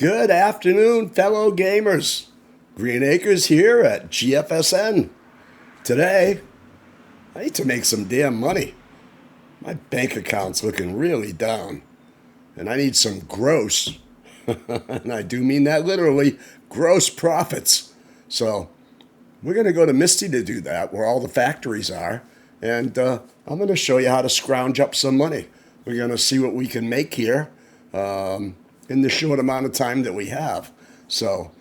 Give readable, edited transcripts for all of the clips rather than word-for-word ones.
Good afternoon, fellow gamers. Green Acres here at Gfsn. Today, I need to make some damn money. My bank account's looking really down, and I need some gross, and I do mean that literally, gross profits. So, we're going to go to Misty to do that, where all the factories are, and I'm going to show you how to scrounge up some money. We're going to see what we can make here in the short amount of time that we have. So,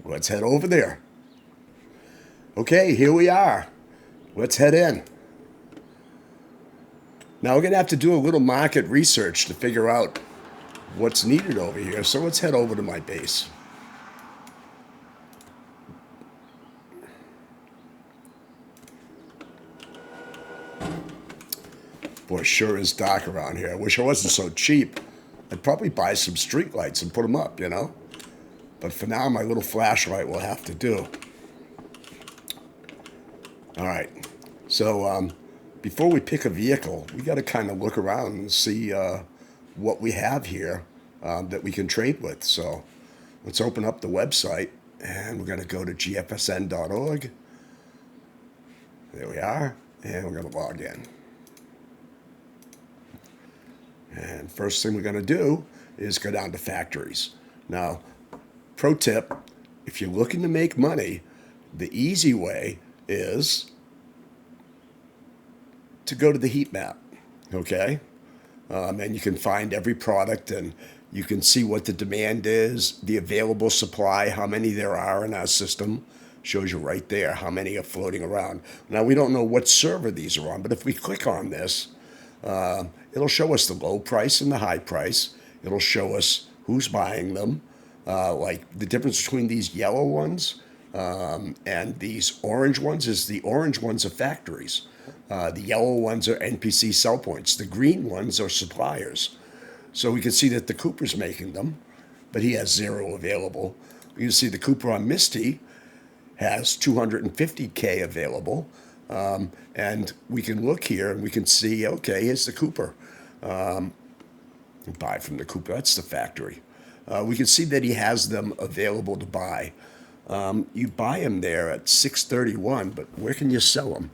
let's head over there. Okay, here we are. Let's head in. Now we're going to have to do a little market research to figure out what's needed over here. So let's head over to my base. Boy, sure is dark around here. I wish I wasn't so cheap. I'd probably buy some street lights and put them up, you know? But for now, my little flashlight will have to do. All right. So before we pick a vehicle, we got to kind of look around and see what we have here that we can trade with. So let's open up the website, and we're going to go to gfsn.org. There we are, and we're going to log in. And first thing we're going to do is go down to factories. Now, pro tip, if you're looking to make money, the easy way is to go to the heat map, okay? And you can find every product, and you can see what the demand is, the available supply, how many there are in our system. Shows you right there how many are floating around. Now, we don't know what server these are on, but if we click on this, it'll show us the low price and the high price. It'll show us who's buying them. Like the difference between these yellow ones and these orange ones is the orange ones are factories. The yellow ones are NPC sell points. The green ones are suppliers. So we can see that the Cooper's making them, but he has 0 available. You can see the Cooper on Misty has 250K available. And we can look here and we can see, okay, here's the Cooper. Buy from the Cooper, that's the factory. We can see that he has them available to buy. You buy them there at 631, but where can you sell them?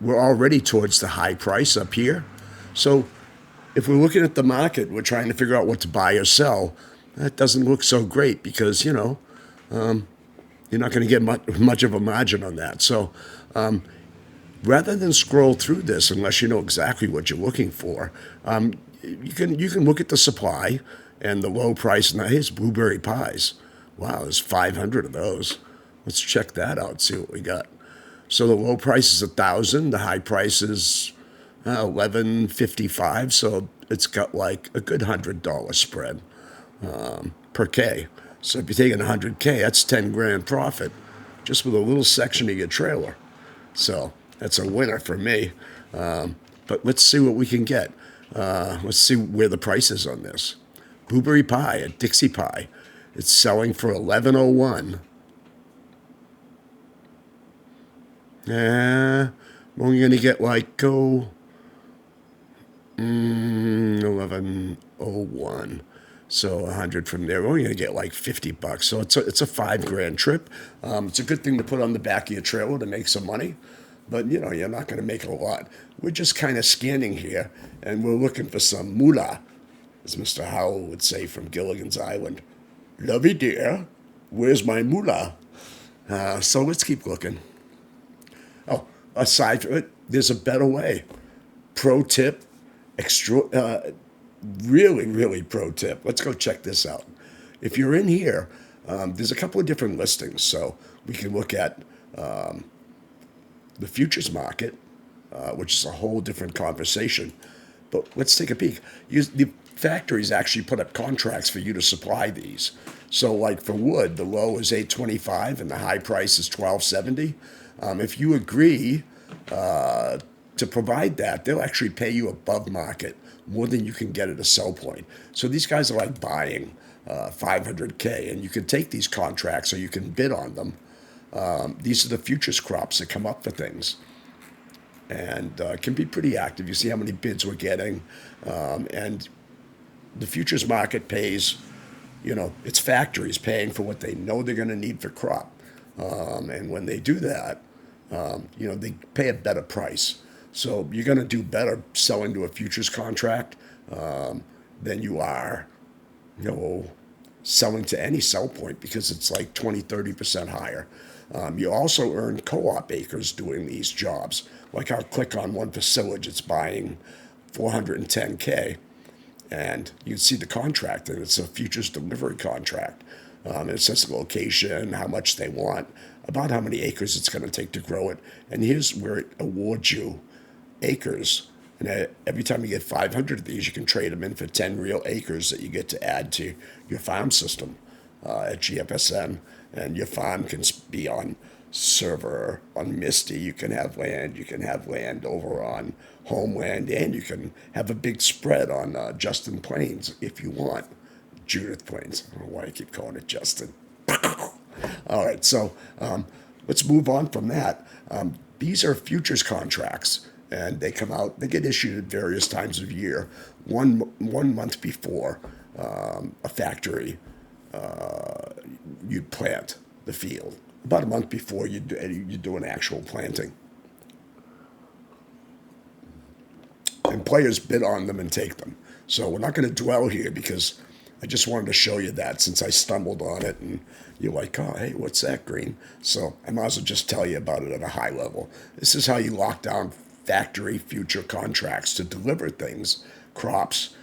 We're already towards the high price up here. So if we're looking at the market, we're trying to figure out what to buy or sell. That doesn't look so great because, you know, you're not going to get much of a margin on that. So rather than scroll through this, unless you know exactly what you're looking for, you can look at the supply and the low price. Now here's blueberry pies. Wow, there's 500 of those. Let's check that out, see what we got. So the low price is 1,000. The high price is 11.55. So it's got like a good $100 spread per K. So if you're taking 100K, that's 10 grand profit just with a little section of your trailer. So that's a winner for me. But let's see what we can get. Let's see where the price is on this. Blueberry pie at Dixie Pie. It's selling for $11.01. We're only going to get like, $11.01. So 100 from there, we're only going to get like $50. So it's a $5 grand trip. It's a good thing to put on the back of your trailer to make some money. But, you know, you're not going to make a lot. We're just kind of scanning here, and we're looking for some moolah, as Mr. Howell would say from Gilligan's Island. Lovey dear, where's my moolah? So let's keep looking. Oh, aside from it, there's a better way. Pro tip, really, really pro tip. Let's go check this out. If you're in here, there's a couple of different listings. So we can look at the futures market, which is a whole different conversation. But let's take a peek. The factories actually put up contracts for you to supply these. So like for wood, the low is $8.25 and the high price is $12.70. If you agree to provide that, they'll actually pay you above market, more than you can get at a sell point. So these guys are like buying 500K, and you can take these contracts or you can bid on them. These are the futures crops that come up for things, and can be pretty active. You see how many bids we're getting, and the futures market pays it's factories paying for what they know they're going to need for crop. And when they do that, they pay a better price. So you're going to do better selling to a futures contract than you are, selling to any sell point because it's like 20, 30% higher. You also earn co-op acres doing these jobs. Like I'll click on one for silage, it's buying 410K, and you can see the contract, and it's a futures delivery contract. And it says the location, how much they want, about how many acres it's going to take to grow it. And here's where it awards you acres. And every time you get 500 of these, you can trade them in for 10 real acres that you get to add to your farm system at Gfsn. And your farm can be on server on Misty. You can have land over on Homeland, and you can have a big spread on Justin Plains if you want. Judith Plains. I don't know why I keep calling it Justin. All right, so let's move on from that. These are futures contracts, and they come out. They get issued at various times of year. One month before a factory, you'd plant the field. About a month before you do an actual planting. And players bid on them and take them. So we're not going to dwell here because I just wanted to show you that since I stumbled on it and you're like, oh, hey, what's that, Green? So I might as well just tell you about it at a high level. This is how you lock down factory future contracts to deliver things, crops,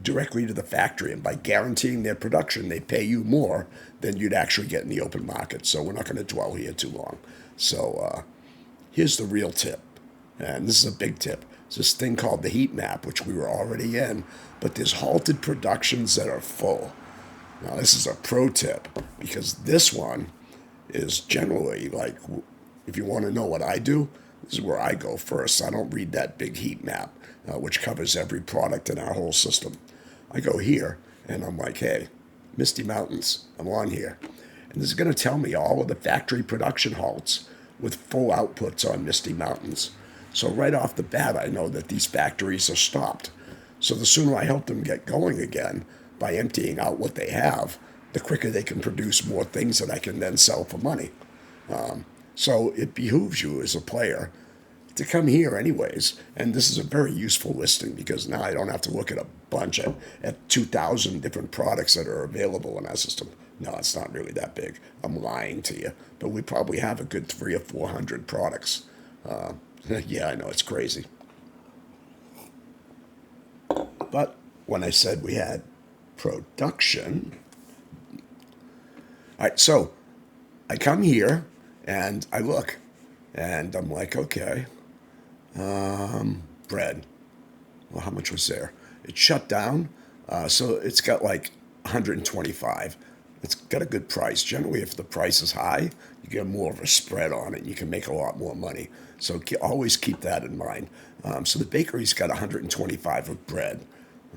directly to the factory. And by guaranteeing their production, they pay you more than you'd actually get in the open market. So we're not going to dwell here too long. So here's the real tip. And this is a big tip. It's this thing called the heat map, which we were already in, but there's halted productions that are full. Now, this is a pro tip because this one is generally like, if you want to know what I do, this is where I go first. I don't read that big heat map, which covers every product in our whole system. I go here and I'm like, hey, Misty Mountains, I'm on here. And this is going to tell me all of the factory production halts with full outputs on Misty Mountains. So right off the bat, I know that these factories are stopped. So the sooner I help them get going again by emptying out what they have, the quicker they can produce more things that I can then sell for money. So it behooves you as a player to come here anyways. And this is a very useful listing because now I don't have to look at a bunch at 2,000 different products that are available in our system. No, it's not really that big. I'm lying to you. But we probably have a good 300 or 400 products. Yeah, I know, it's crazy. But when I said we had production, all right, so I come here and I look and I'm like, okay, bread. Well, how much was there? It shut down, so it's got like 125. It's got a good price. Generally, if the price is high, you get more of a spread on it. And you can make a lot more money. So always keep that in mind. So the bakery's got 125 of bread.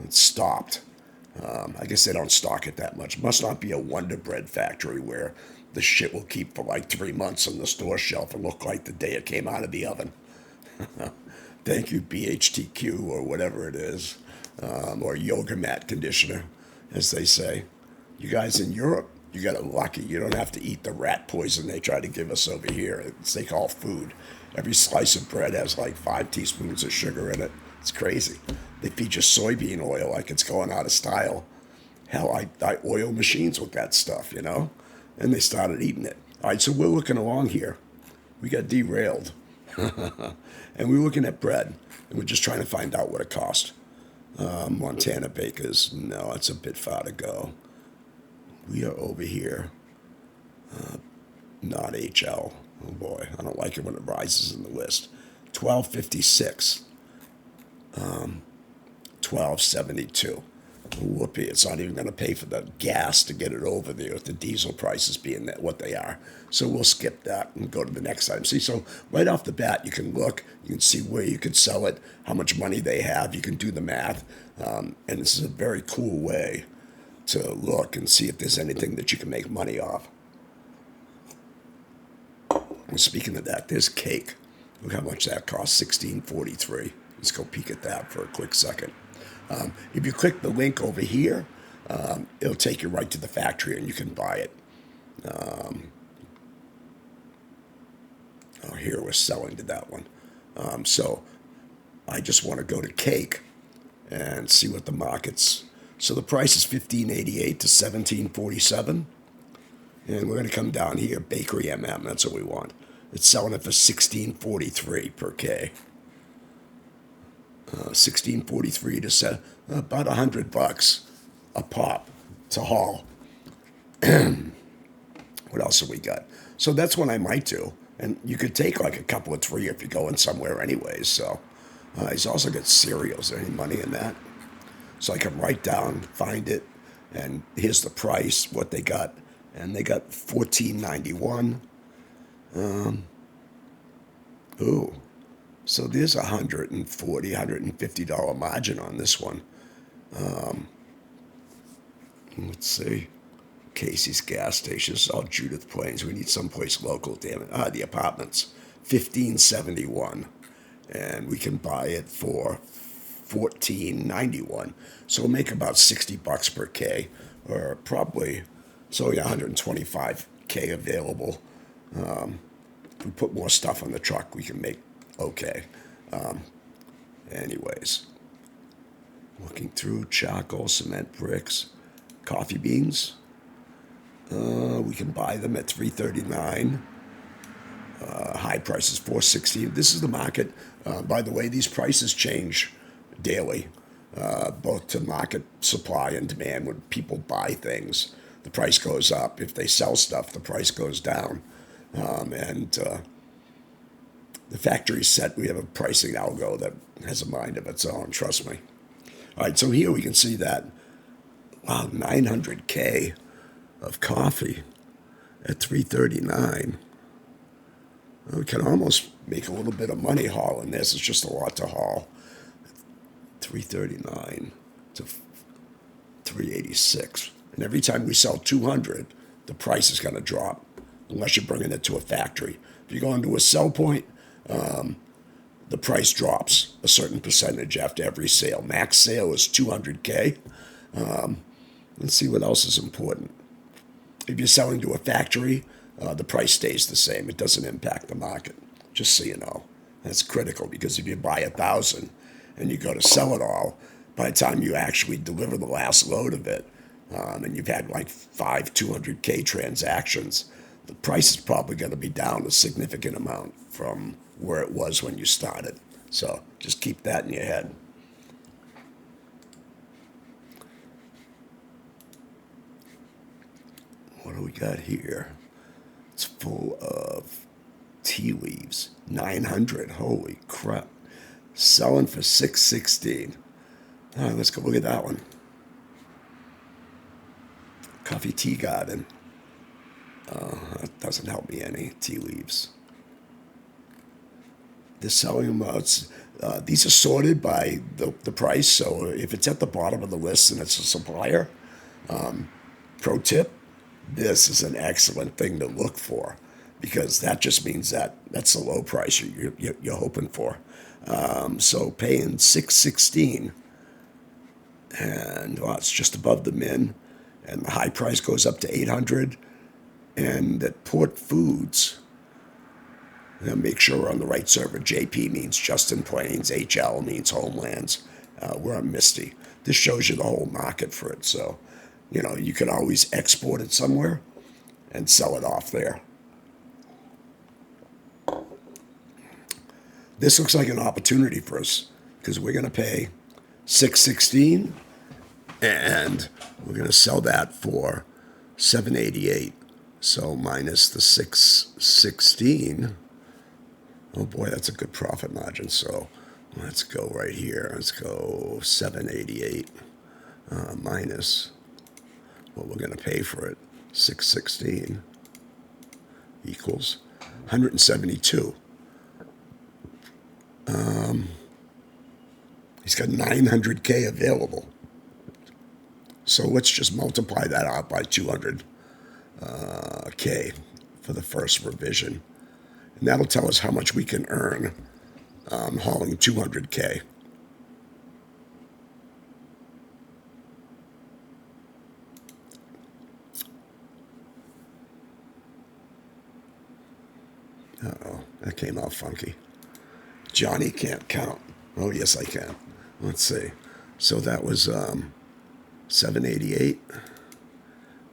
It's stopped. I guess they don't stock it that much. Must not be a Wonder Bread factory where the shit will keep for like 3 months on the store shelf and look like the day it came out of the oven. Thank you, BHTQ or whatever it is, or yoga mat conditioner, as they say. You guys in Europe, you got it lucky. You don't have to eat the rat poison they try to give us over here. It's they call food. Every slice of bread has like 5 teaspoons of sugar in it. It's crazy. They feed you soybean oil like it's going out of style. Hell, I oil machines with that stuff, And they started eating it. All right, so we're looking along here. We got derailed. And we were looking at bread. And we're just trying to find out what it cost. Montana Bakers. No, it's a bit far to go. We are over here. Not HL. Oh boy, I don't like it when it rises in the list. 1256. 1272. Whoopee, it's not even going to pay for the gas to get it over there with the diesel prices being what they are. So we'll skip that and go to the next item. See, so right off the bat, you can look, you can see where you could sell it, how much money they have, you can do the math. And this is a very cool way to look and see if there's anything that you can make money off. And speaking of that, there's cake. Look how much that costs, $16.43. Let's go peek at that for a quick second. If you click the link over here, it'll take you right to the factory and you can buy it. Oh, here we're selling to that one. So I just want to go to cake and see what the market's. So the price is $15.88 to $17.47. And we're going to come down here, bakery that's what we want. It's selling it for $16.43 per K. $16.43 to about $100 a pop to haul. What else have we got? So that's what I might do. And you could take like a couple of three if you're going somewhere anyways. So he's also got cereals. Is there any money in that? So I can write down, find it, and here's the price, what they got. And they got $14.91. Ooh. So there's $140, $150 margin on this one. Let's see. Casey's gas station. This is all Judith Plains. We need someplace local, damn it. The apartments. $15.71. And we can buy it for $14.91. So we'll make about $60 per K. Or probably, so yeah, 125K available. If we put more stuff on the truck, we can make okay. Anyways, looking through charcoal, cement, bricks, coffee beans. We can buy them at $3.39. High price is $4.16. This is the market. By the way, these prices change daily, both to market supply and demand. When people buy things, the price goes up. If they sell stuff, the price goes down. And the factory's set. We have a pricing algo that has a mind of its own, trust me. All right, so here we can see that, wow, 900K of coffee at $3.39. We can almost make a little bit of money hauling this. It's just a lot to haul. $3.39 to $3.86. And every time we sell 200, the price is going to drop, unless you're bringing it to a factory. If you go into a sell point, the price drops a certain percentage after every sale. Max sale is 200K. Let's see what else is important. If you're selling to a factory, the price stays the same. It doesn't impact the market, just so you know. That's critical, because if you buy 1,000 and you go to sell it all, by the time you actually deliver the last load of it, and you've had like 5 200K transactions, the price is probably going to be down a significant amount from where it was when you started. So just keep that in your head. What do we got here? It's full of tea leaves. 900. Holy crap. Selling for $6.16. All right, let's go look at that one. Coffee Tea Garden. That doesn't help me any. Tea leaves. They're selling them out. These are sorted by the price. So if it's at the bottom of the list and it's a supplier, pro tip, this is an excellent thing to look for, because that just means that that's the low price you're hoping for. So paying $6.16, and it's just above the min, and the high price goes up to $800. And at Port Foods, make sure we're on the right server. JP means Justin Plains, HL means Homelands. We're on Misty. This shows you the whole market for it. So, you can always export it somewhere and sell it off there. This looks like an opportunity for us, because we're going to pay $6.16, and we're going to sell that for $7.88. So minus the $6.16. Oh boy, that's a good profit margin. So let's go right here. Let's go $7.88 minus what we're going to pay for it. $6.16 equals $172. He's got $900K available. So let's just multiply that out by 200K for the first revision. And that'll tell us how much we can earn hauling 200K. That came out funky. Johnny can't count. Oh, yes, I can. Let's see. So that was 788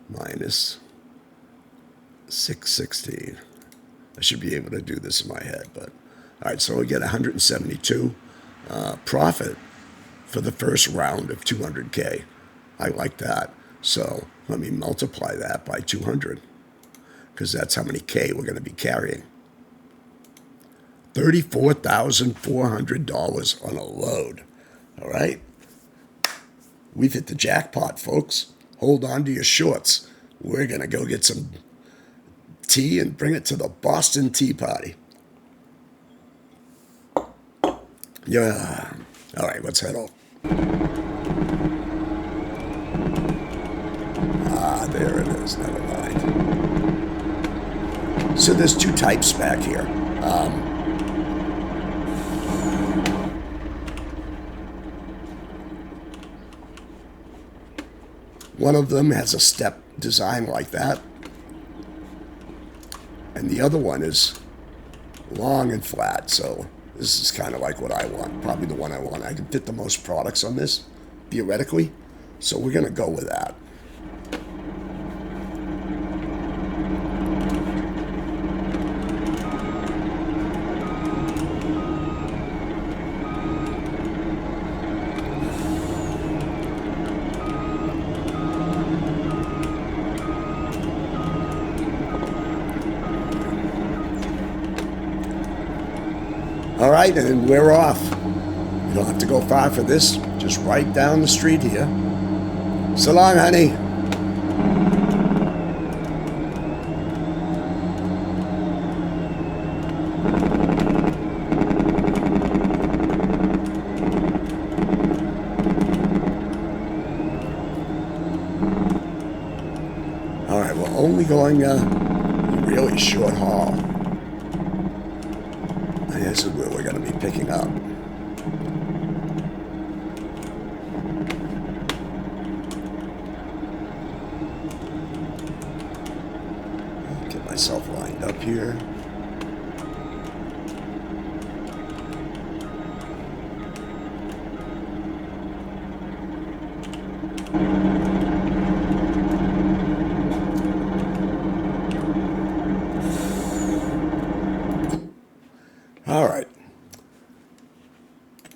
minus 616. I should be able to do this in my head, but all right. So we get 172 profit for the first round of 200K. I like that. So let me multiply that by 200 because that's how many K we're going to be carrying. $34,400 on a load. All right. We've hit the jackpot, folks. Hold on to your shorts. We're going to go get some tea and bring it to the Boston Tea Party. Yeah. All right, let's head off. Ah, there it is. Never mind. So there's two types back here. One of them has a step design like that. And the other one is long and flat. So this is kind of like what I want. Probably the one I want. I can fit the most products on this, theoretically. So we're going to go with that. All right, and we're off. You don't have to go far for this. Just right down the street here. So long, honey. All right, we're only going really short haul. This is where we're going to be picking up. Get myself lined up here. All right.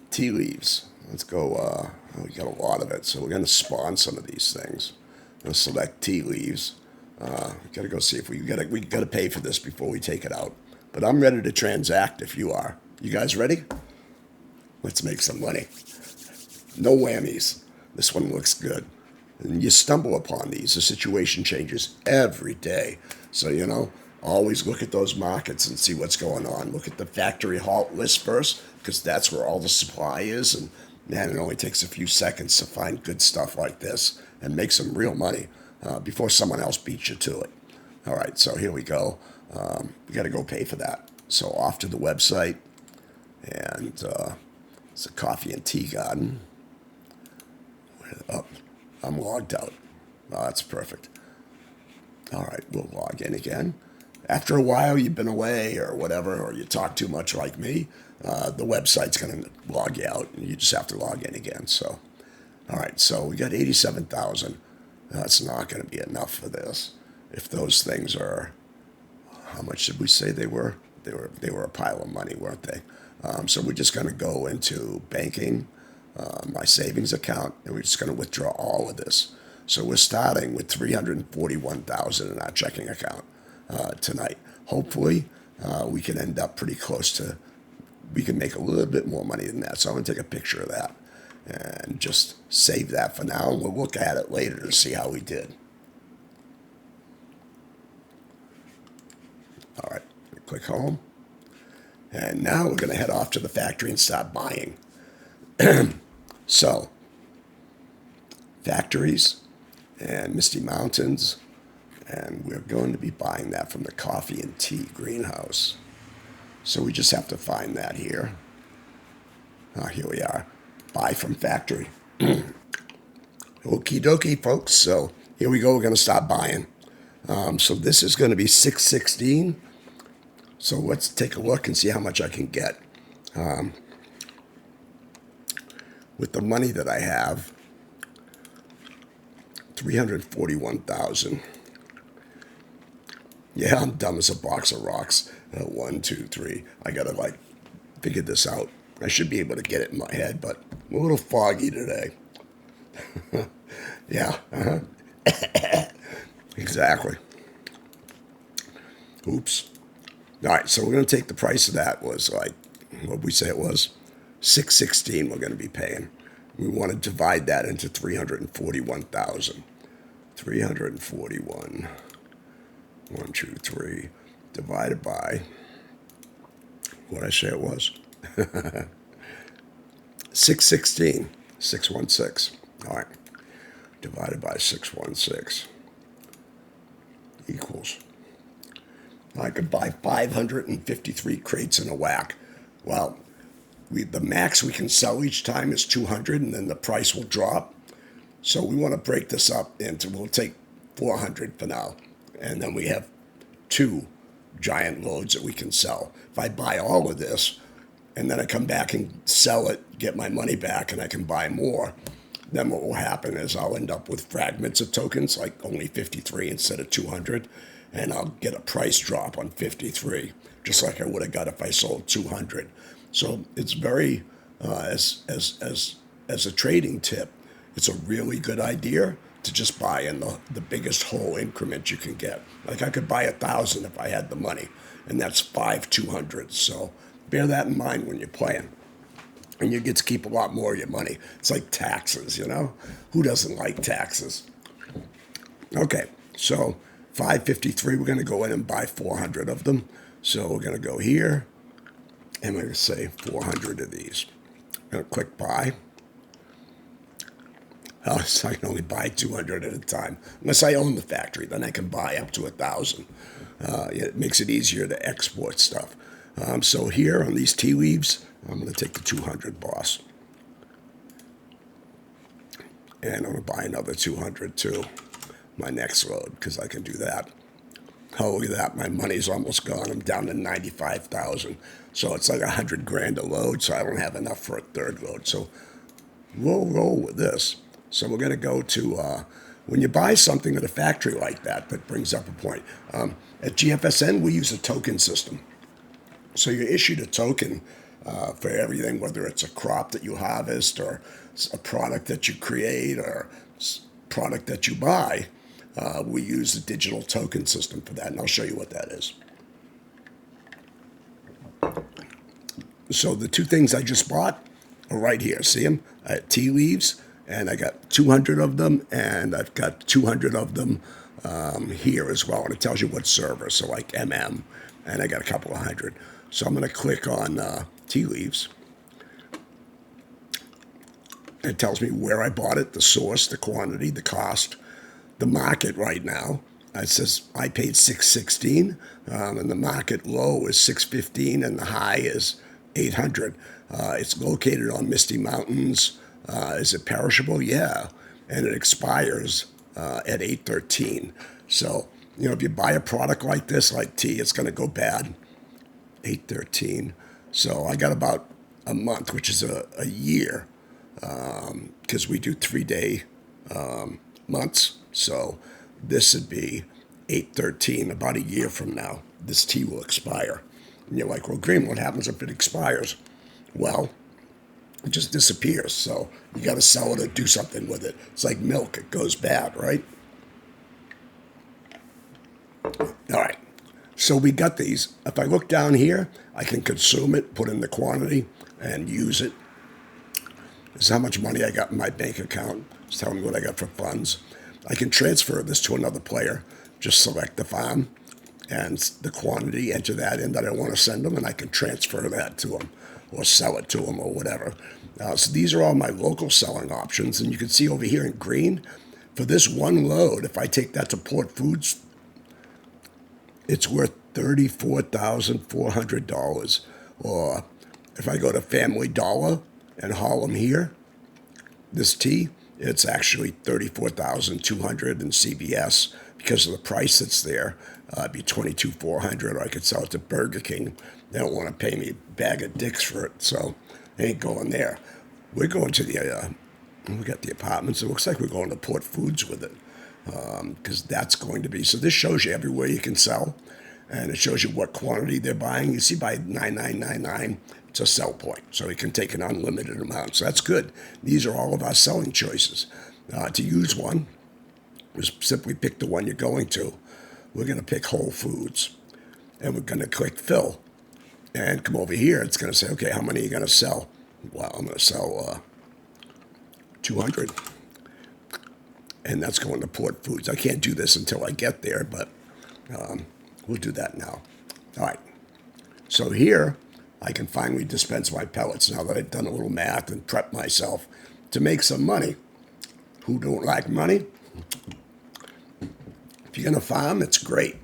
Tea leaves. Let's go. We got a lot of it, so we're going to spawn some of these things. Let's select tea leaves. Got to go see if we got to pay for this before we take it out. But I'm ready to transact if you are. You guys ready? Let's make some money. No whammies. This one looks good. And you stumble upon these. The situation changes every day. So, always look at those markets and see what's going on. Look at the factory halt list first, because that's where all the supply is. And man, it only takes a few seconds to find good stuff like this and make some real money before someone else beats you to it. All right, so here we go. We got to go pay for that. So off to the website, and it's a coffee and tea garden. Oh, I'm logged out. Oh, that's perfect. All right, we'll log in again. After a while, you've been away or whatever, or you talk too much like me, the website's going to log you out, and you just have to log in again. So, all right, so we got 87,000. That's not going to be enough for this. If those things are, how much did we say they were? They were a pile of money, weren't they? So we're just going to go into banking, my savings account, and we're just going to withdraw all of this. So we're starting with 341,000 in our checking account tonight. Hopefully, we can end up pretty close to. We can make a little bit more money than that. So I'm going to take a picture of that and just save that for now. And we'll look at it later to see how we did. All right, click home. And now we're going to head off to the factory and start buying. So, factories and Misty Mountains. And we're going to be buying that from the coffee and tea greenhouse. So we just have to find that here. Here we are. Buy from factory. Okie dokie, folks. So here we go. We're going to start buying. So this is going to be 616. So let's take a look and see how much I can get. With the money that I have, 341,000. Yeah, I'm dumb as a box of rocks. 1, 2, 3. I gotta like figure this out. I should be able to get it in my head, but I'm a little foggy today. Yeah, exactly. Oops. All right, so we're gonna take the price of that was like what we say it was, 616. We're gonna be paying. We want to divide that into 341,000. 341. 1, 2, 3. Divided by what I say it was. 616. 616. All right. Divided by 616 equals. I could buy 553 crates in a whack. Well, the max we can sell each time is 200, and then the price will drop. So we want to break this up into, we'll take 400 for now, and then we have 2 giant loads that we can sell. If I buy all of this, and then I come back and sell it, get my money back, and I can buy more, then what will happen is I'll end up with fragments of tokens, like only 53 instead of 200, and I'll get a price drop on 53, just like I would have got if I sold 200. So it's very, as a trading tip, it's a really good idea to just buy in the biggest whole increment you can get. Like I could buy 1,000 if I had the money, and that's 5 200s. So bear that in mind when you're playing. And you get to keep a lot more of your money. It's like taxes, you know? Who doesn't like taxes? Okay, so 553, we're going to go in and buy 400 of them. So we're going to go here, and we're going to say 400 of these. I'm going to click buy. So I can only buy 200 at a time. Unless I own the factory, then I can buy up to 1,000. It makes it easier to export stuff. So here on these tea leaves, I'm going to take the 200 boss. And I'm going to buy another 200 too, my next load, because I can do that. Oh, look at that. My money's almost gone. I'm down to 95,000. So it's like 100 grand a load, so I don't have enough for a third load. So we'll roll with this. So we're going to go to, when you buy something at a factory like that, that brings up a point. At Gfsn, we use a token system. So you're issued a token for everything, whether it's a crop that you harvest or a product that you create or product that you buy. We use the digital token system for that, and I'll show you what that is. So the 2 things I just bought are right here. See them? I had tea leaves, and I got 200 of them, and I've got 200 of them here as well, and it tells you what server, so like MM, and I got a couple of hundred. So I'm going to click on tea leaves. It tells me where I bought it, the source, the quantity, the cost, the market right now. It says I paid $616, and the market low is $615, and the high is $800. It's located on Misty Mountains. Is it perishable? Yeah, and it expires at 8/13. So if you buy a product like this, like tea, it's going to go bad. 8/13. So I got about a month, which is a year, because we do 3-day months. So this would be 8/13, about a year from now. This tea will expire. And you're like, well, Green, what happens if it expires? Well, it just disappears. So you got to sell it or do something with it. It's like milk. It goes bad, right? All right. So we got these. If I look down here, I can consume it, put in the quantity, and use it. This is how much money I got in my bank account. It's telling me what I got for funds. I can transfer this to another player. Just select the farm and the quantity, enter that in that I want to send them, and I can transfer that to them or sell it to them or whatever. So these are all my local selling options. And you can see over here in green, for this one load, if I take that to Port Foods, it's worth $34,400. Or if I go to Family Dollar and haul them here, this tea, It's actually 34,200 in CVS because of the price that's there. It'd be 22,400, or I could sell it to Burger King. They don't want to pay me a bag of dicks for it, so they ain't going there. We're going to the we got the apartments. It looks like we're going to Port Foods with it, because that's going to be. So this shows you everywhere you can sell, and it shows you what quantity they're buying. You see, by 9999, it's a sell point, so you can take an unlimited amount. So that's good. These are all of our selling choices. To use one, just simply pick the one you're going to. We're going to pick Whole Foods, and we're going to click Fill, and come over here. It's going to say, okay, how many are you going to sell? Well, I'm going to sell 200, and that's going to Port Foods. I can't do this until I get there, but we'll do that now. All right. So here, I can finally dispense my pellets now that I've done a little math and prepped myself to make some money. Who don't like money? If you're going to farm, it's great.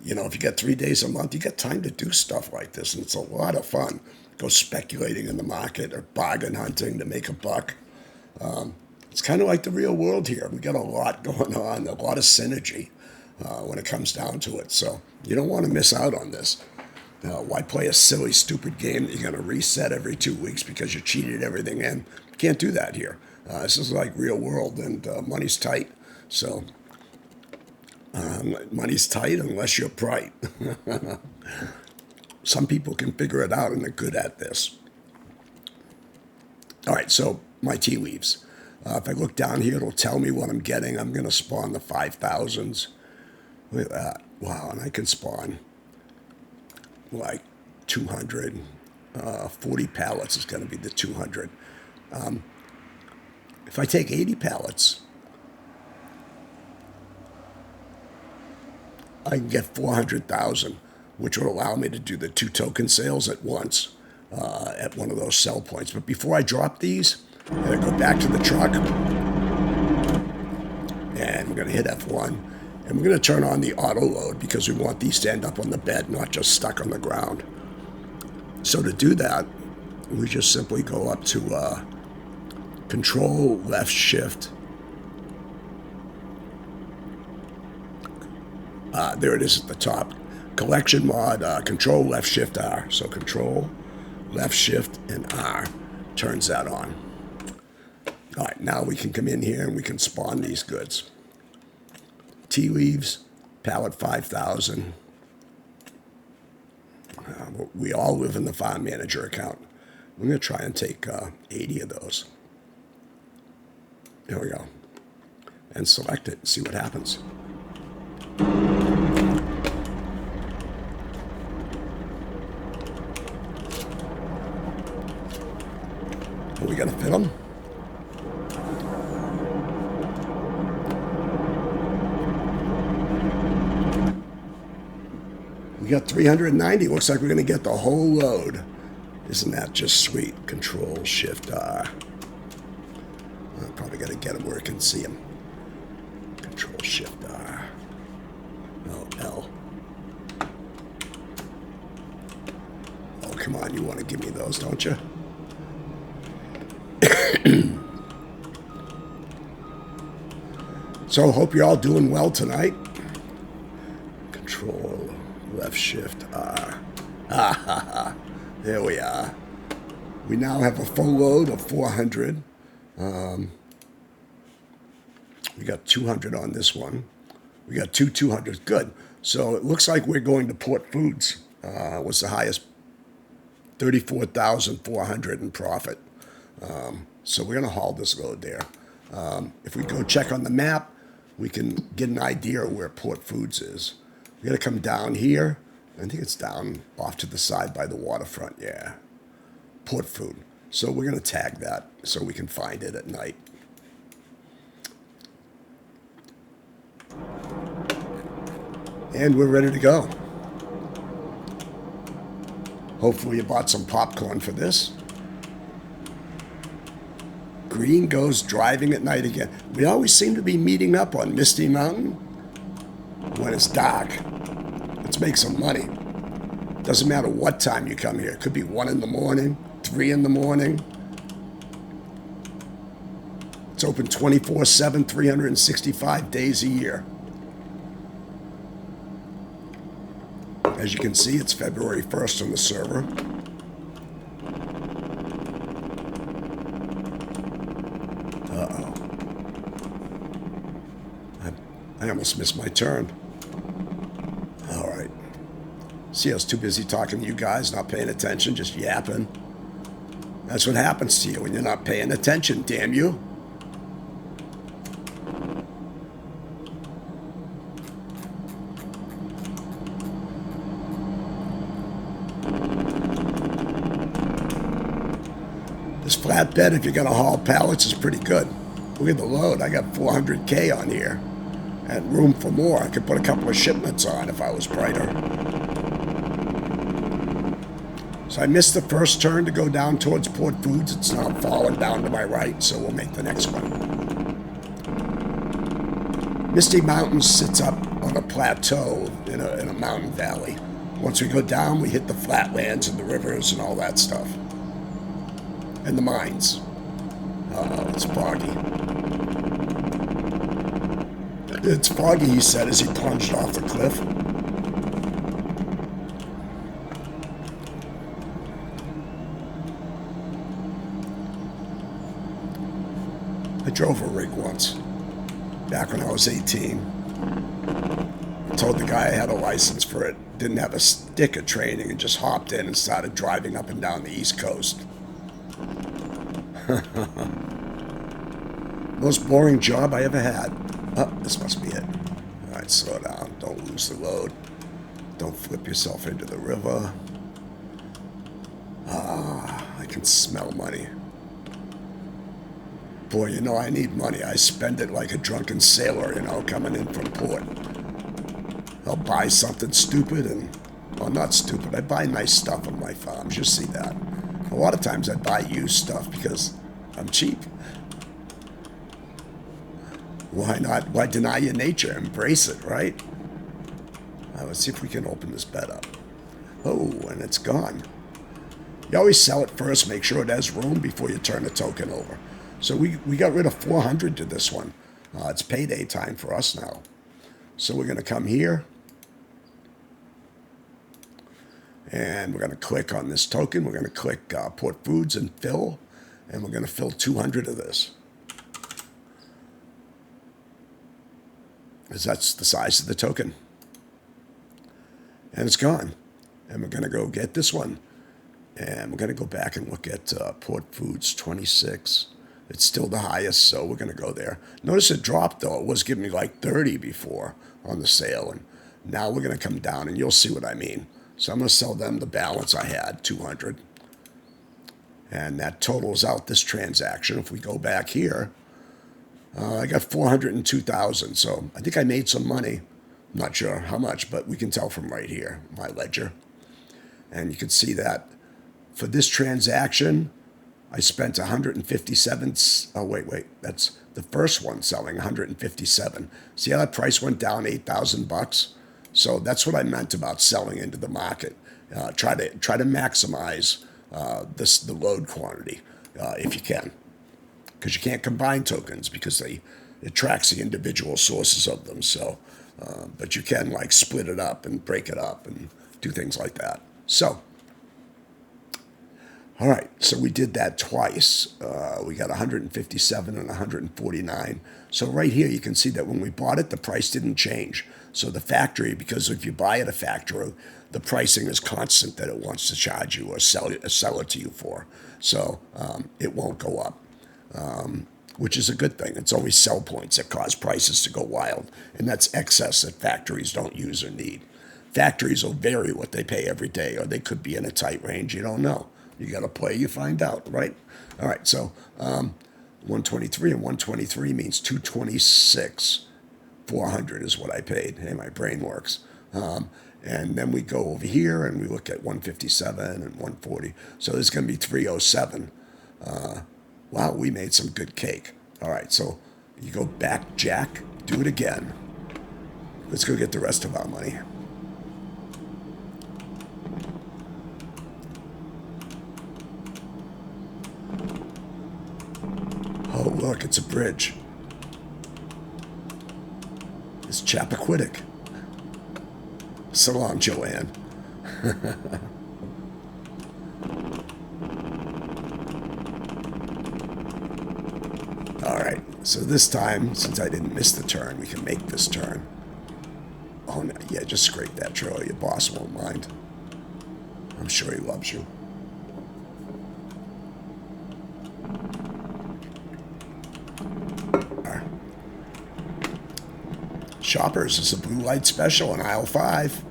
You know, if you get 3 days a month, you get time to do stuff like this, and it's a lot of fun. Go speculating in the market or bargain hunting to make a buck. It's kind of like the real world here. We got a lot going on, a lot of synergy when it comes down to it. So you don't want to miss out on this. Why play a silly, stupid game that you're going to reset every 2 weeks because you cheated everything in? You can't do that here. This is like real world, and money's tight. So money's tight unless you're bright. Some people can figure it out and they're good at this. All right, so my tea leaves. If I look down here, it'll tell me what I'm getting. I'm going to spawn the 5,000s. Look at that. Wow, and I can spawn like 200. 40 pallets is going to be the 200. If I take 80 pallets, I can get 400,000, which would allow me to do the 2 token sales at once at one of those sell points. But before I drop these, I'm going to go back to the truck, and we're going to hit F1, and we're going to turn on the auto load because we want these to end up on the bed, not just stuck on the ground. So to do that, we just simply go up to Control Left Shift. There it is at the top. Collection mod, Control Left Shift R. So Control Left Shift and R turns that on. All right, now we can come in here and we can spawn these goods. Tea leaves, pallet 5,000. We all live in the farm manager account. I'm going to try and take 80 of those. There we go. And select it and see what happens. We got to fit them. We got 390. Looks like we're going to get the whole load. Isn't that just sweet? Control Shift R. I'm probably got to get them where I can see them. Control Shift R. Oh, L. Oh, come on. You want to give me those, don't you? So hope you're all doing well tonight. Control Left Shift R. There we are. We now have a full load of 400. We got 200 on this one. We got two 200s. Good. So it looks like we're going to Port Foods. Was the highest, 34,400 in profit. So we're going to haul this load there. If we go check on the map, we can get an idea of where Port Foods is. We're going to come down here. I think it's down off to the side by the waterfront. Yeah. Port Food. So we're going to tag that so we can find it at night. And we're ready to go. Hopefully you bought some popcorn for this. Green goes driving at night again. We always seem to be meeting up on Misty Mountain when it's dark. Let's make some money. Doesn't matter what time you come here. It could be 1 in the morning, 3 in the morning. It's open 24/7, 365 days a year. As you can see, it's February 1st on the server. Uh-oh. I almost missed my turn. All right. See, I was too busy talking to you guys, not paying attention, just yapping. That's what happens to you when you're not paying attention, damn you. This flatbed, if you're going to haul pallets, is pretty good. Look at the load. I got 400K on here. And room for more. I could put a couple of shipments on if I was brighter. So I missed the first turn to go down towards Port Foods. It's now falling down to my right, so we'll make the next one. Misty Mountains sits up on a plateau in a mountain valley. Once we go down, we hit the flatlands and the rivers and all that stuff. And the mines. Uh-oh, it's foggy. It's foggy, he said as he plunged off the cliff. I drove a rig once, back when I was 18. I told the guy I had a license for it, didn't have a stick of training, and just hopped in and started driving up and down the East Coast. Most boring job I ever had. Oh, this must be it. All right, slow down. Don't lose the load. Don't flip yourself into the river. Ah, I can smell money. Boy, you know, I need money. I spend it like a drunken sailor, you know, coming in from port. I'll buy something stupid and, well, not stupid. I buy nice stuff on my farms. You'll see that. A lot of times I buy used stuff because I'm cheap. Why not? Why deny your nature? Embrace it, right? Let's see if we can open this bed up. Oh, and it's gone. You always sell it first. Make sure it has room before you turn the token over. So we got rid of 400 to this one. It's payday time for us now. So we're going to come here. And we're going to click on this token. We're going to click Port Foods and fill. And we're going to fill 200 of this. Because that's the size of the token. And it's gone. And we're going to go get this one. And we're going to go back and look at Port Foods 26. It's still the highest, so we're going to go there. Notice it dropped, though. It was giving me like 30 before on the sale. And now we're going to come down, and you'll see what I mean. So I'm going to sell them the balance I had, 200. And that totals out this transaction. If we go back here, I got 402,000. So I think I made some money. I'm not sure how much, but we can tell from right here, my ledger. And you can see that for this transaction, I spent 157. Oh, wait. That's the first one selling 157. See how that price went down $8,000? So that's what I meant about selling into the market. Try to maximize the load quantity if you can, because you can't combine tokens because it tracks the individual sources of them. So, but you can like split it up and break it up and do things like that. So, all right. So we did that twice. We got 157 and 149. So right here, you can see that when we bought it, the price didn't change. So the factory, because if you buy at a factory, the pricing is constant that it wants to charge you or sell it to you for. So it won't go up, which is a good thing. It's always sell points that cause prices to go wild. And that's excess that factories don't use or need. Factories will vary what they pay every day, or they could be in a tight range. You don't know. You got to play, you find out, right? All right, so 123 and 123 means 226. 400 is what I paid. Hey, my brain works. And then we go over here and we look at 157 and 140. So there's going to be 307. Wow, we made some good cake. All right, so you go back, Jack, do it again. Let's go get the rest of our money. Oh, Look, it's a bridge. It's Chappaquiddick. So long, Joanne. All right, so this time, since I didn't miss the turn, we can make this turn. Oh, no, yeah, just scrape that trailer. Your boss won't mind. I'm sure he loves you. Shoppers is a blue light special in aisle 5.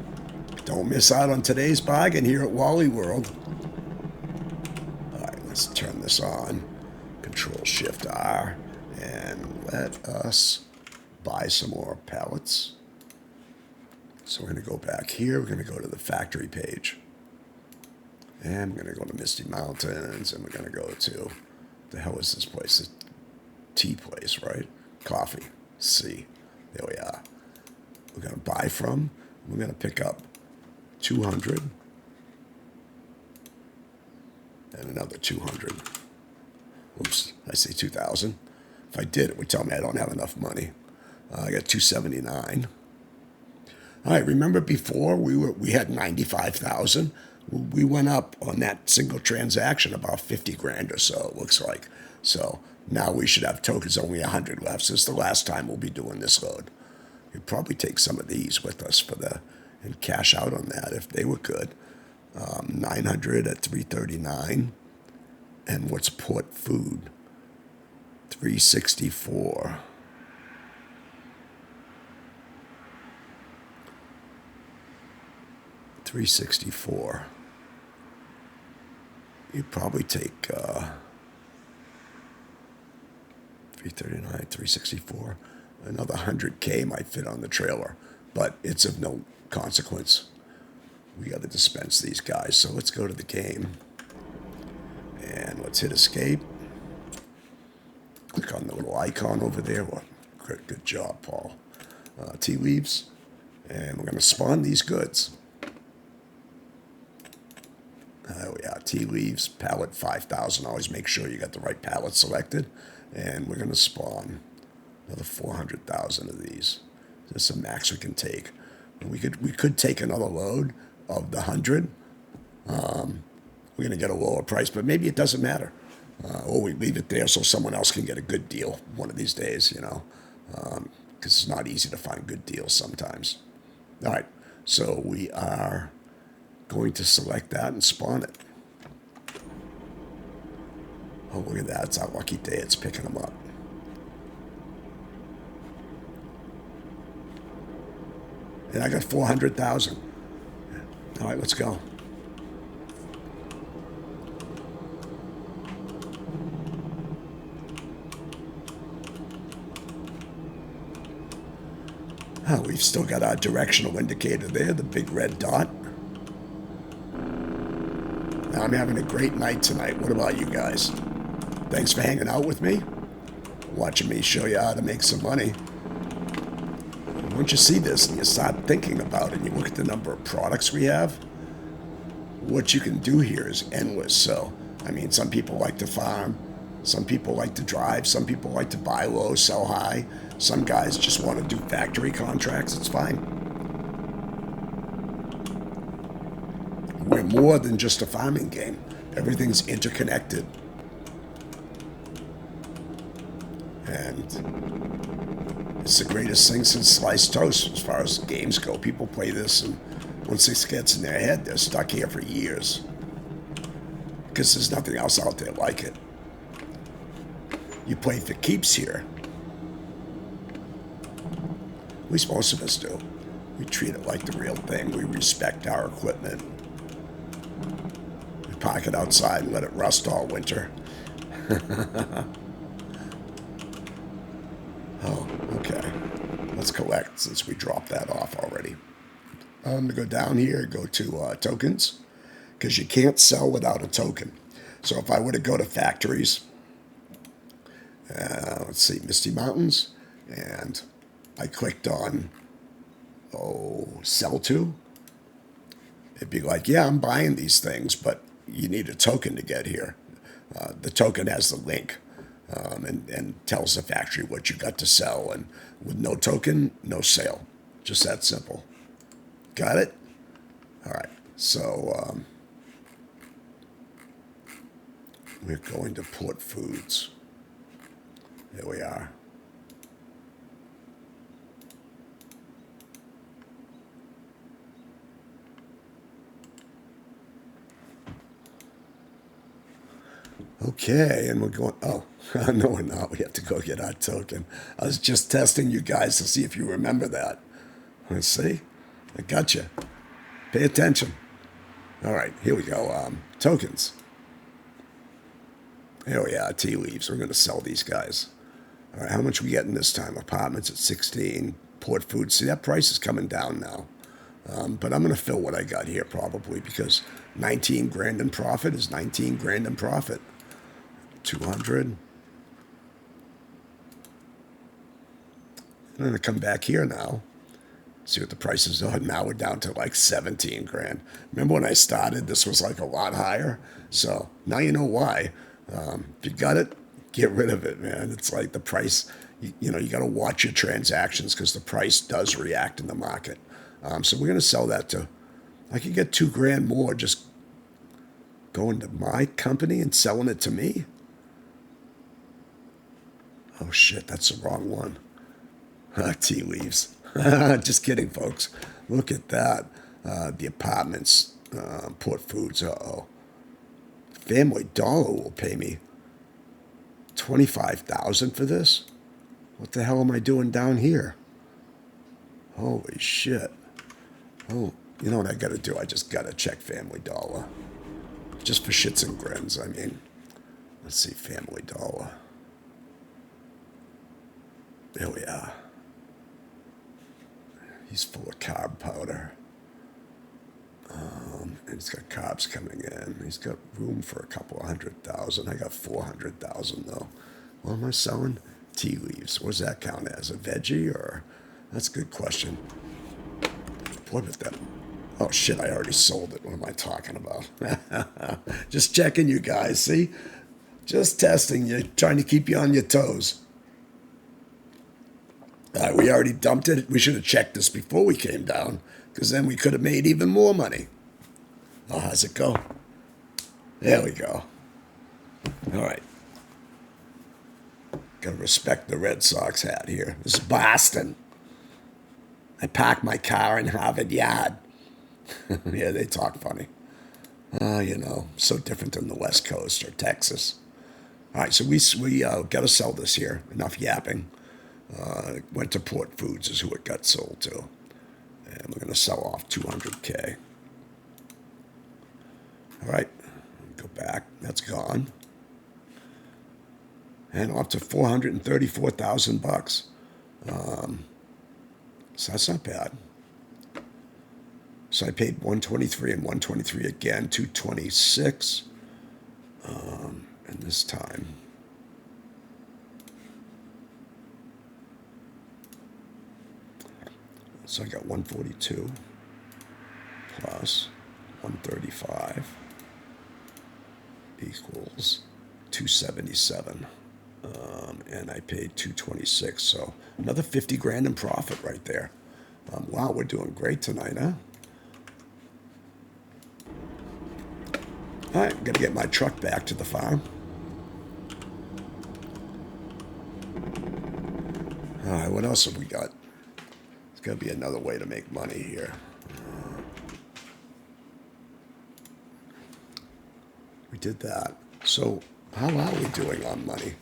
Don't miss out on today's bargain here at Wally World. All right, let's turn this on. Control-Shift-R. And let us buy some more pallets. So we're going to go back here. We're going to go to the factory page. And we're going to go to Misty Mountains. And we're going to go to, the hell is this place? The tea place, right? Coffee. C. There we are. We're going to buy from. We're going to pick up 200. And another 200. Oops, I say 2,000. If I did, it would tell me I don't have enough money. I got 279. All right, remember before we had 95,000? We went up on that single transaction about 50 grand or so, it looks like. So now we should have tokens only 100 left. So this is the last time we'll be doing this load. We'd probably take some of these with us and cash out on that if they were good. 900 at 339. And what's port food? 364. $364. You'd probably take 339, 364. Another 100K might fit on the trailer, but it's of no consequence. We got to dispense these guys, so let's go to the game. And let's hit escape. Click on the little icon over there. Well, good job, Paul. Tea leaves. And we're going to spawn these goods. There we are. Tea leaves, pallet 5,000. Always make sure you got the right pallet selected. And we're going to spawn another 400,000 of these. This is the max we can take. And we could take another load of the 100. We're going to get a lower price, but maybe it doesn't matter. Or we leave it there so someone else can get a good deal one of these days, you know, because it's not easy to find good deals sometimes. All right, so we are going to select that and spawn it. Oh, look at that. It's our lucky day. It's picking them up. And I got 400,000. All right, let's go. Oh, we've still got our directional indicator there, the big red dot. Now, I'm having a great night tonight. What about you guys? Thanks for hanging out with me, watching me show you how to make some money. Once you see this and you start thinking about it and you look at the number of products we have, what you can do here is endless. So, I mean, some people like to farm, some people like to drive, some people like to buy low, sell high. Some guys just want to do factory contracts. It's fine. We're more than just a farming game. Everything's interconnected. And it's the greatest thing since sliced toast as far as games go. People play this, and once this gets in their head, they're stuck here for years. Because there's nothing else out there like it. You play for keeps here. At least most of us do. We treat it like the real thing. We respect our equipment. We park it outside and let it rust all winter. Oh, okay. Let's collect since we dropped that off already. I'm going to go down here, go to tokens, because you can't sell without a token. So if I were to go to factories, let's see, Misty Mountains, and I clicked on, sell to. It'd be like, yeah, I'm buying these things, but you need a token to get here. The token has the link. and tells the factory what you got to sell. And with no token, no sale. Just that simple. Got it? All right. So we're going to Port Foods. There we are. Okay, and we're going, oh, no, we're not. We have to go get our token. I was just testing you guys to see if you remember that. Let's see. I got you. Pay attention. All right, here we go. Tokens. Here we are, tea leaves. We're going to sell these guys. All right, how much are we getting this time? Apartments at 16. Port Food. See, that price is coming down now. But I'm going to fill what I got here probably because 19 grand in profit is 19 grand in profit. 200. I'm going to come back here now. See what the prices are. Now we're down to like 17 grand. Remember when I started, this was like a lot higher. So now you know why. If you got it, get rid of it, man. It's like the price, you got to watch your transactions because the price does react in the market. So we're going to sell that to, I could get 2 grand more just going to my company and selling it to me. Oh shit, that's the wrong one. Tea leaves. Just kidding, folks. Look at that. The apartments, Port Foods. Uh-oh. Family Dollar will pay me $25,000 for this. What the hell am I doing down here? Holy shit. Oh, you know what I got to do? I just got to check Family Dollar. Just for shits and grins, I mean. Let's see, Family Dollar. There we are. He's full of carb powder. And he's got carbs coming in. He's got room for a couple of 100,000. I got 400,000 though. What am I selling? Tea leaves. What does that count as? A veggie or? That's a good question. What about that? Oh shit, I already sold it. What am I talking about? Just checking you guys, see? Just testing you, trying to keep you on your toes. We already dumped it. We should have checked this before we came down, because then we could have made even more money. Oh, how's it go? There we go. All right. Got to respect the Red Sox hat here. This is Boston. I parked my car in Harvard Yard. Yeah, they talk funny. So different than the West Coast or Texas. All right, so we got to sell this here. Enough yapping. Went to Port Foods is who it got sold to. And we're going to sell off 200K. All right, go back. That's gone. And off to 434,000 bucks. So that's not bad. So I paid 123 and 123 again, 226. And this time. So I got 142 plus 135 equals 277. And I paid 226. So another 50 grand in profit right there. Wow, we're doing great tonight, huh? All right, I'm going to get my truck back to the farm. All right, what else have we got? There's got to be another way to make money here. We did that. So how are we doing on money?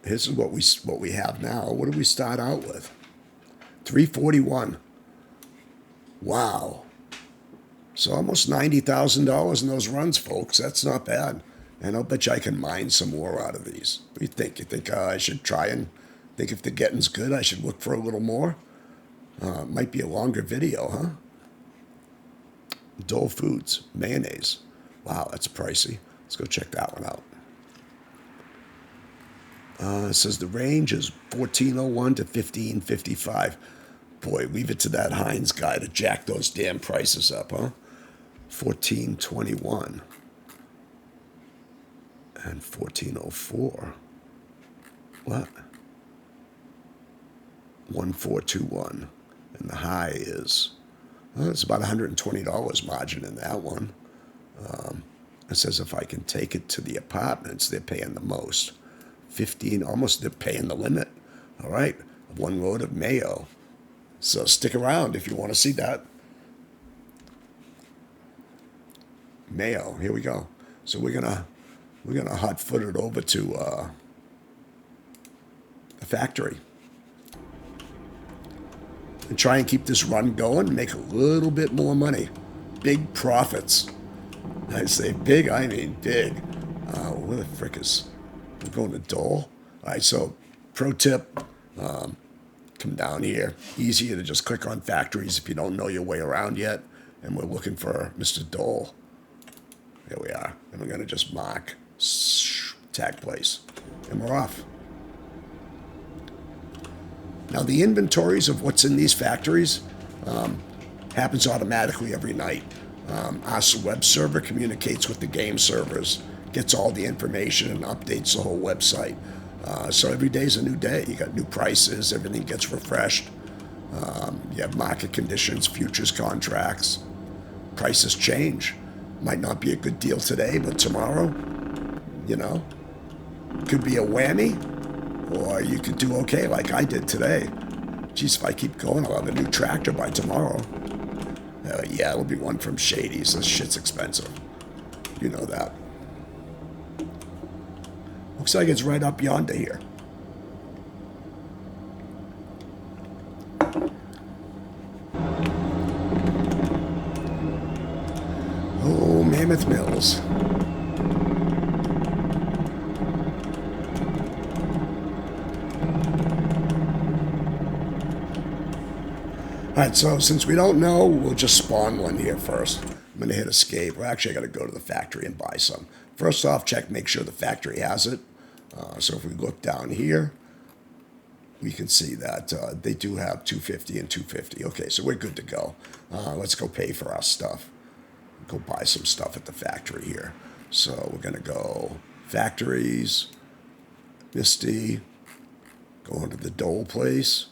This is what we have now. What did we start out with? 341. Wow. So almost $90,000 in those runs, folks. That's not bad. And I'll bet you I can mine some more out of these. What do you think? You think I should try and think if the getting's good, I should look for a little more? Might be a longer video, huh? Dole Foods, mayonnaise. Wow, that's pricey. Let's go check that one out. It says the range is 1401 to 1555. Boy, leave it to that Heinz guy to jack those damn prices up, huh? 1421 and 1404. What? 1421. And the high is, well, it's about $120 margin in that one. It says if I can take it to the apartments, they're paying the most. 15, almost they're paying the limit. All right, one load of mayo. So stick around if you want to see that. Mayo, here we go. So we're gonna hot foot it over to the factory and try and keep this run going and make a little bit more money. Big profits. I say big, I mean big. Where the frick is? We're going to Dole. All right, so pro tip, come down here. Easier to just click on factories if you don't know your way around yet. And we're looking for Mr. Dole. There we are. And we're going to just mark tag place. And we're off. Now, the inventories of what's in these factories happens automatically every night. Our web server communicates with the game servers, gets all the information, and updates the whole website. So every day is a new day. You got new prices. Everything gets refreshed. You have market conditions, futures contracts. Prices change. Might not be a good deal today, but tomorrow, you know, could be a whammy, or you could do okay like I did today. Geez, if I keep going, I'll have a new tractor by tomorrow. Yeah, it'll be one from Shady's. This shit's expensive. You know that. Looks like it's right up yonder here. Oh, Mammoth Mills. Alright, so since we don't know, we'll just spawn one here first. I'm going to hit escape. Well, actually, I got to go to the factory and buy some. First off, make sure the factory has it. So if we look down here, we can see that they do have 250 and 250. Okay, so we're good to go. Let's go pay for our stuff. Go buy some stuff at the factory here. So we're going to go factories, Misty, go into the Dole place.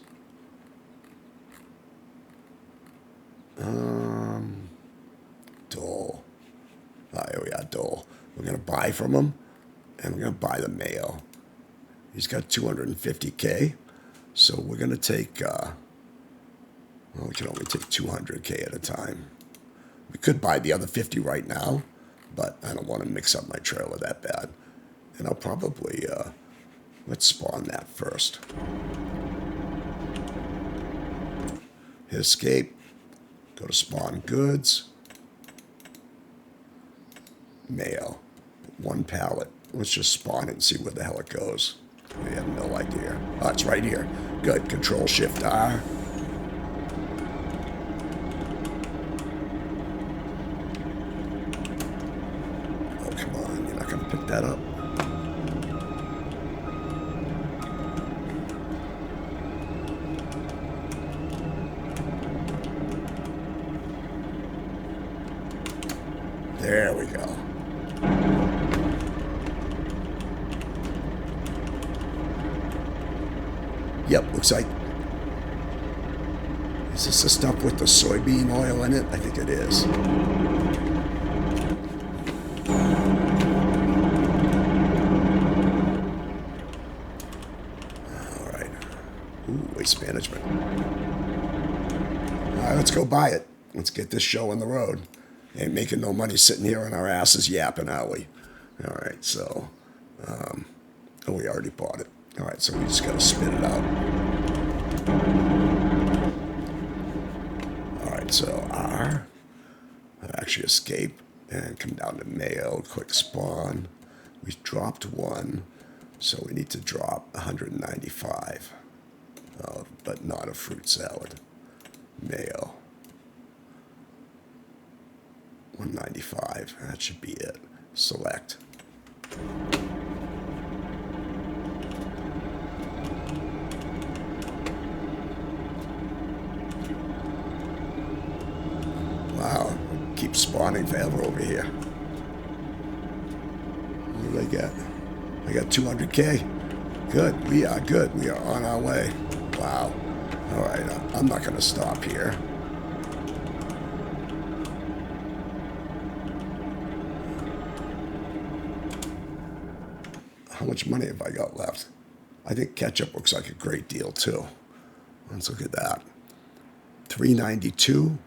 Dole. Here we are, Dole. We're going to buy from him, and we're going to buy the mayo. He's got 250K, so we're going to take, well, we can only take 200K at a time. We could buy the other 50 right now, but I don't want to mix up my trailer that bad. And I'll probably, let's spawn that first. Hit escape. Go to spawn goods. Mail. One pallet. Let's just spawn it and see where the hell it goes. We have no idea. Oh, it's right here. Good. Control Shift R. Oh, come on. You're not going to pick that up. There we go. Yep, looks like... Is this the stuff with the soybean oil in it? I think it is. Alright. Ooh, waste management. Alright, let's go buy it. Let's get this show on the road. Ain't making no money sitting here on our asses yapping, are we? Alright, so... oh, we already bought it. Alright, so we just gotta spit it out. Alright, so R. Actually escape and come down to mail, click spawn. We dropped one, so we need to drop 195. But not a fruit salad. Mail. 195. That should be it. Select. Wow, keep spawning forever over here. What do I get? I got 200K. Good. We are good. We are on our way. Wow. All right. I'm not going to stop here. How much money have I got left? I think ketchup looks like a great deal too. Let's look at that. $3.92.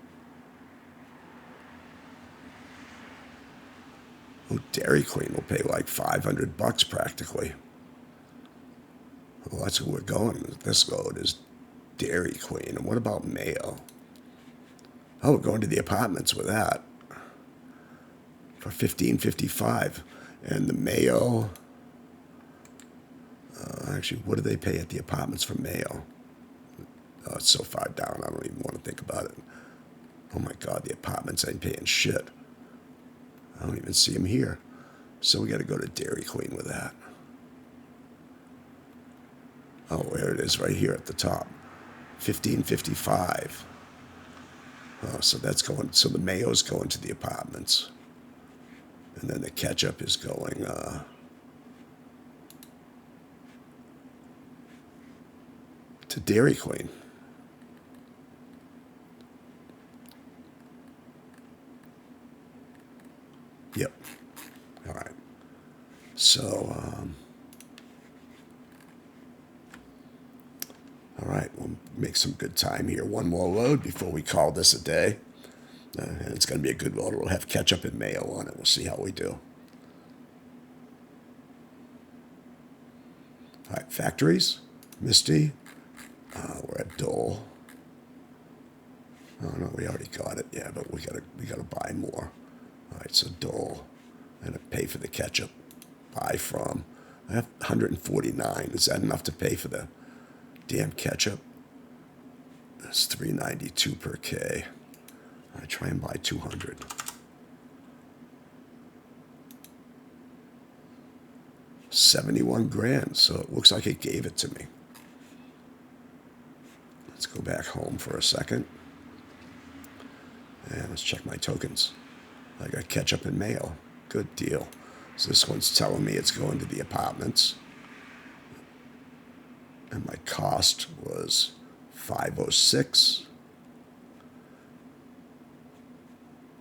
Oh, Dairy Queen will pay like $500 practically. Well, that's where we're going. This load is Dairy Queen. And what about Mayo? Oh, we're going to the apartments with that for $15.55. And the Mayo. Actually, what do they pay at the apartments for Mayo? Oh, it's so far down, I don't even want to think about it. Oh my God, the apartments ain't paying shit. I don't even see them here. So we got to go to Dairy Queen with that. Oh, there it is right here at the top. $15.55. Oh, so that's going, so the Mayo's going to the apartments. And then the ketchup is going, to Dairy Queen. Yep. All right. So, all right, we'll make some good time here. One more load before we call this a day. And it's going to be a good load. We'll have ketchup and mayo on it. We'll see how we do. All right, factories. Misty. We're at Dole. Oh no, we already got it. Yeah, but we gotta buy more. All right, so Dole. I'm gonna pay for the ketchup. Buy from. I have 149. Is that enough to pay for the damn ketchup? That's $3.92 per K. I try and buy 200. $71,000. So it looks like it gave it to me. Let's go back home for a second. And let's check my tokens. I got ketchup and mayo. Good deal. So this one's telling me it's going to the apartments. And my cost was $506.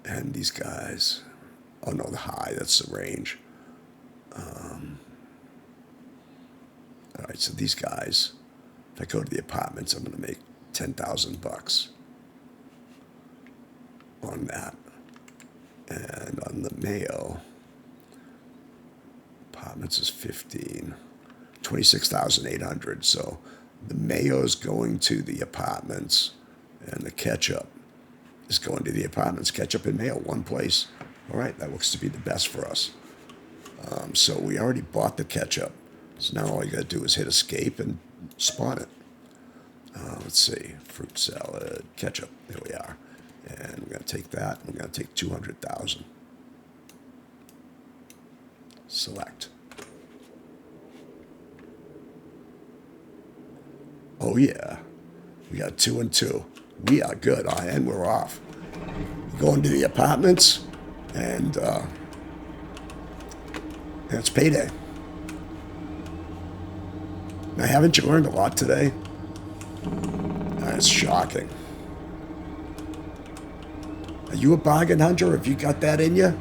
And these guys, oh no, the high, that's the range. All right, so these guys, if I go to the apartments, I'm going to make $10,000 on that. And on the mayo, apartments is 15, 26,800. So the mayo is going to the apartments, and the ketchup is going to the apartments. Ketchup and mayo, one place. All right, that looks to be the best for us. So we already bought the ketchup. So now all you got to do is hit escape and spawn it. Let's see, fruit salad, ketchup. There we are. And we're going to take that. We're going to take 200,000. Select. Oh yeah, we got 2 and 2. We are good, and we're off. Going to the apartments, and it's payday. Now, haven't you learned a lot today? That's shocking. Are you a bargain hunter? Have you got that in you?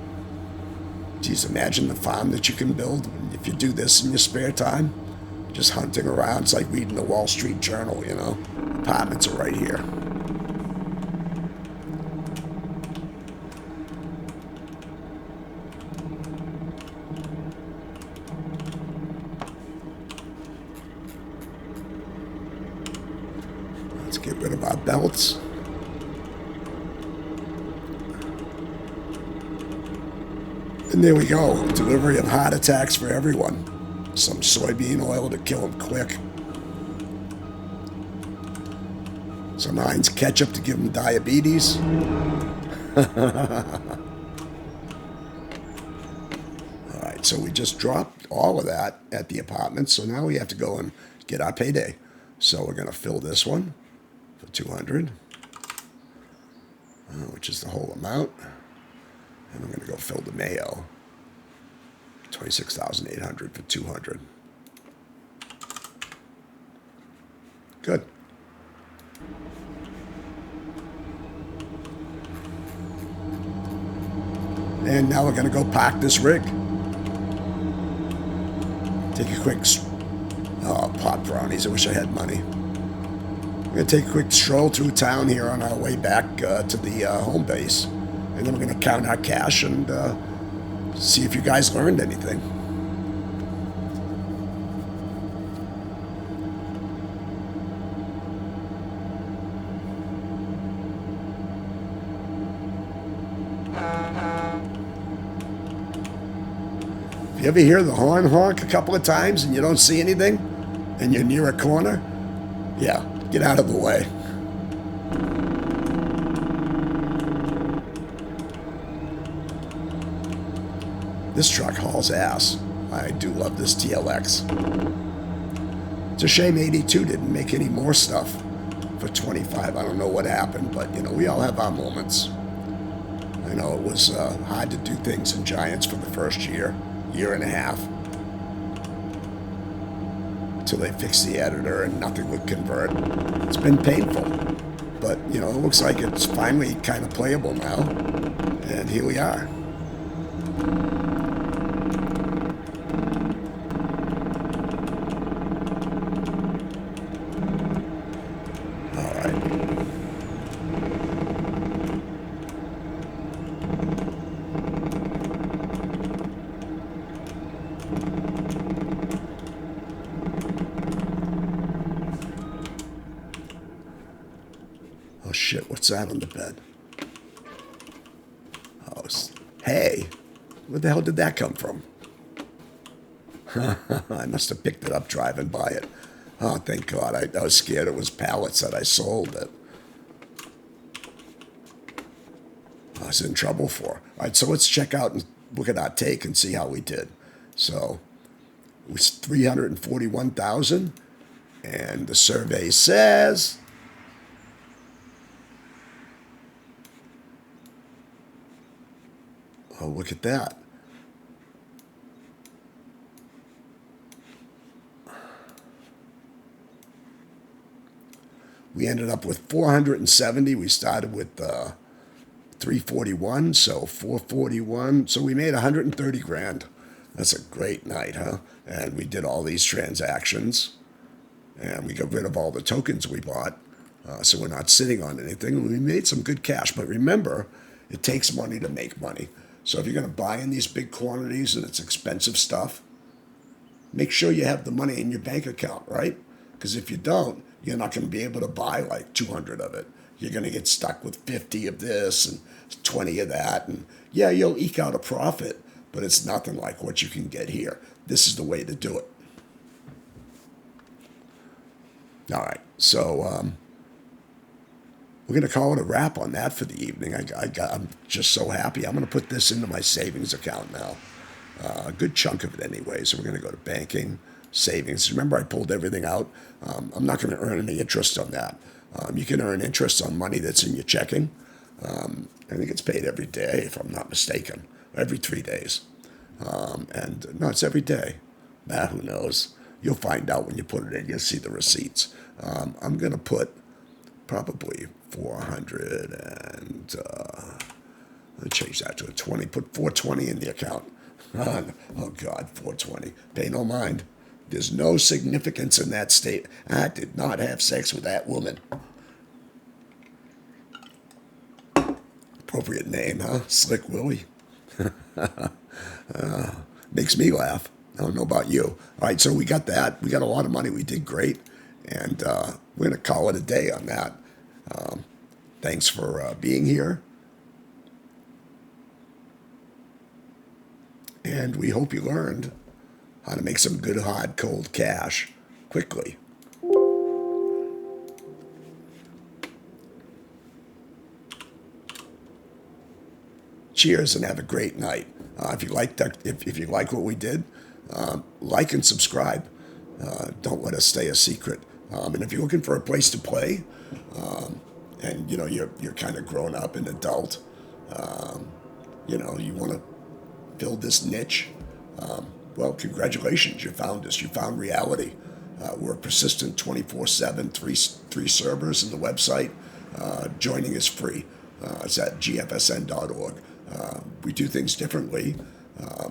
Geez, imagine the farm that you can build if you do this in your spare time. Just hunting around. It's like reading the Wall Street Journal, you know. Apartments are right here. Let's get rid of our belts. And there we go. Delivery of heart attacks for everyone. Some soybean oil to kill them quick. Some Heinz ketchup to give them diabetes. All right, so we just dropped all of that at the apartment. So now we have to go and get our payday. So we're going to fill this one for 200, which is the whole amount. And I'm going to go fill the mayo. 26,800 for 200. Good. And now we're going to go park this rig. Take a quick... Oh, pot brownies. I wish I had money. We're going to take a quick stroll through town here on our way back to the home base. And then we're going to count our cash and see if you guys learned anything. If you ever hear the horn honk a couple of times and you don't see anything, and you're near a corner, yeah, get out of the way. This truck hauls ass. I do love this TLX. It's a shame 82 didn't make any more stuff for 25. I don't know what happened, but, you know, we all have our moments. I know it was hard to do things in Giants for the first year and a half, until they fixed the editor and nothing would convert. It's been painful, but, you know, it looks like it's finally kind of playable now, and here we are. Oh shit, what's that on the bed? Oh, hey, where the hell did that come from? I must have picked it up driving by it. Oh, thank God, I was scared it was pallets that I sold that I was in trouble for. All right, so let's check out and look at our take and see how we did. So it was 341,000, and the survey says... Oh, look at that. We ended up with 470. We started with 341, so 441. So we made 130 grand. That's a great night, huh? And we did all these transactions. And we got rid of all the tokens we bought. So we're not sitting on anything. We made some good cash. But remember, it takes money to make money. So if you're going to buy in these big quantities and it's expensive stuff, make sure you have the money in your bank account, right? Because if you don't, you're not going to be able to buy like 200 of it. You're going to get stuck with 50 of this and 20 of that. And yeah, you'll eke out a profit, but it's nothing like what you can get here. This is the way to do it. All right, so we're going to call it a wrap on that for the evening. I'm just so happy. I'm going to put this into my savings account now. A good chunk of it anyway. So we're going to go to banking, savings. Remember, I pulled everything out. I'm not going to earn any interest on that. You can earn interest on money that's in your checking. I think it's paid every day, if I'm not mistaken. Every 3 days. And no, it's every day. Who knows? You'll find out when you put it in. You'll see the receipts. I'm going to put probably 400 and I'll change that to a 20. Put 420 in the account. Oh God, 420. Pay no mind. There's no significance in that state. I did not have sex with that woman. Appropriate name, huh? Slick Willie. Makes me laugh. I don't know about you. All right, so we got that. We got a lot of money. We did great. And we're going to call it a day on that. Thanks for being here. And we hope you learned how to make some good, hard, cold cash quickly. Cheers and have a great night. If you like that, if you like what we did, like and subscribe. Don't let us stay a secret. And if you're looking for a place to play, and you know you're kind of grown up and adult, you know you want to fill this niche. Well, congratulations, you found us. You found reality. We're persistent 24/7, three servers in the website. Joining is free. It's at gfsn.org. We do things differently,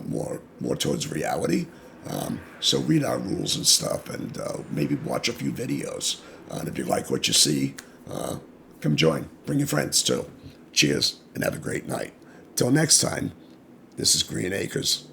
more towards reality. So read our rules and stuff, and maybe watch a few videos. And if you like what you see, come join. Bring your friends too. Cheers, and have a great night. Till next time, this is Green Acres.